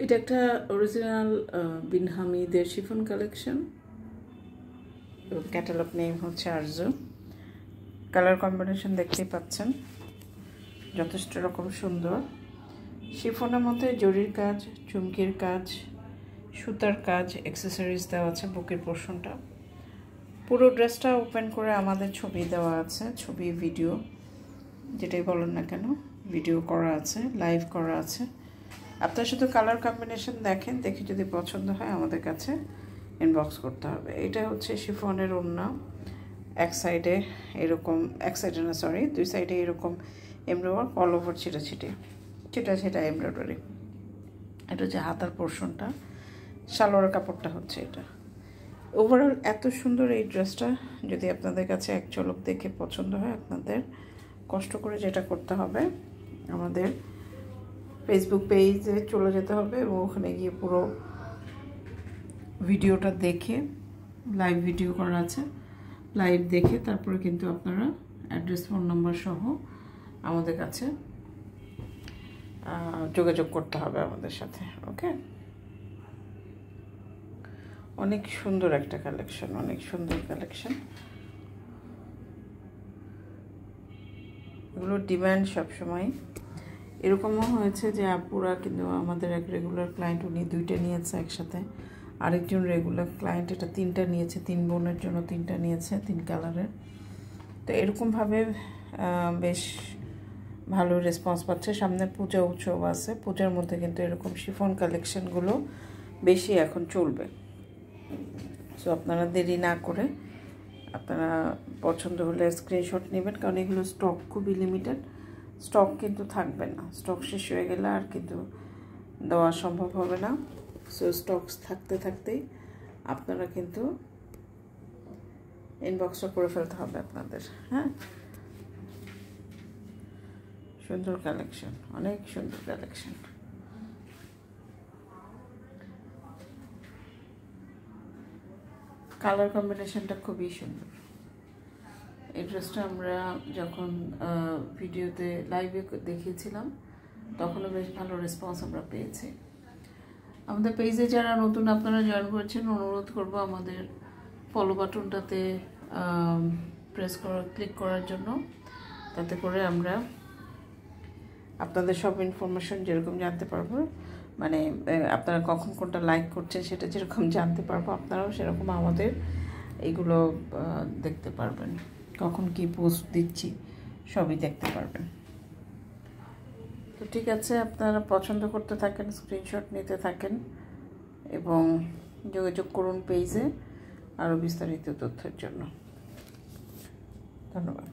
এটা একটা অরিজিনাল বিন হামিদের শিফন কালেকশন এবং ক্যাটালগ নেম হচ্ছে আরজু। কালার কম্বিনেশন দেখতেই পাচ্ছেন, যথেষ্ট রকম সুন্দর। শিফনের মধ্যে জরির কাজ, চুমকির কাজ, সুতার কাজ, অ্যাক্সেসরিজ দেওয়া আছে বুকের পোর্শনটা। পুরো ড্রেসটা ওপেন করে আমাদের ছবি দেওয়া আছে, ছবি ভিডিও যেটাই বলেন না কেন ভিডিও করা আছে, লাইভ করা আছে। আপনারা শুধু কালার কম্বিনেশন দেখেন, দেখে যদি পছন্দ হয় আমাদের কাছে ইনবক্স করতে হবে। এটা হচ্ছে শিফনের ওড়না, এক সাইডে এরকম, এক সাইডে না সরি, দুই সাইডে এরকম এমব্রয়ডারি, অল ওভার ছিটা এমব্রয়ডারি। এটা হচ্ছে হাতার পোর্শনটা, সালোয়ার কাপড়টা হচ্ছে এটা। ওভারঅল এত সুন্দর এই ড্রেসটা যদি আপনাদের কাছে এক ঝলক দেখে পছন্দ হয়, আপনাদের কষ্ট করে যেটা করতে হবে, আমাদের ফেসবুক পেজে চলে যেতে হবে এবং ওখানে গিয়ে পুরো ভিডিওটা দেখে, লাইভ ভিডিও করা আছে, লাইভ দেখে তারপরে কিন্তু আপনারা অ্যাড্রেস, ফোন নাম্বার সহ আমাদের কাছে যোগাযোগ করতে হবে আমাদের সাথে। ওকে, অনেক সুন্দর একটা কালেকশন, অনেক সুন্দর কালেকশন। এগুলোর ডিমান্ড সবসময়। এরকমও হয়েছে যে আপুরা কিন্তু আমাদের এক রেগুলার ক্লায়েন্ট, উনি দুইটা নিয়েছে একসাথে, আরেকজন রেগুলার ক্লায়েন্ট এটা তিনটা নিয়েছে, 3 বোনের জন্য 3টা নিয়েছে, 3 কালারের। তো এরকমভাবে বেশ ভালো রেসপন্স পাচ্ছে। সামনে পূজা উৎসব আছে, পূজার মধ্যে কিন্তু এরকম শিফন কালেকশনগুলো বেশি এখন চলবে। সো আপনারা দেরি না করে আপনারা পছন্দ হলে স্ক্রিনশট নেবেন, কারণ এগুলো স্টক খুবই লিমিটেড, স্টক কিন্তু থাকবে না। স্টক শেষ হয়ে গেলে আর কিন্তু দেওয়া সম্ভব হবে না। সো স্টকস থাকতে থাকতেই আপনারা কিন্তু ইনবক্সটা করে ফেলতে হবে আপনাদের। হ্যাঁ, সুন্দর কালেকশন, অনেক সুন্দর কালেকশন। কালার কম্বিনেশনটা খুবই সুন্দর। এই ড্রেসটা আমরা যখন ভিডিওতে লাইভে দেখিয়েছিলাম তখনও বেশ ভালো রেসপন্স আমরা পেয়েছি। আমাদের পেজে যারা নতুন আপনারা জয়েন করেছেন, অনুরোধ করব আমাদের ফলো বাটনটাতে ক্লিক করার জন্য, তাতে করে আমরা আপনাদের সব ইনফরমেশন যেরকম জানতে পারবো, মানে আপনারা কখন কোনটা লাইক করছেন সেটা যেরকম জানতে পারবো, আপনারাও সেরকম আমাদের এইগুলো দেখতে পারবেন, কখন কি পোস্ট দিচ্ছি সবই দেখতে পারবেন। তো ঠিক আছে, আপনারা পছন্দ করতে থাকেন, স্ক্রিনশট নিতে থাকেন এবং যোগাযোগ করুন পেজে আরও বিস্তারিত তথ্যের জন্য। ধন্যবাদ।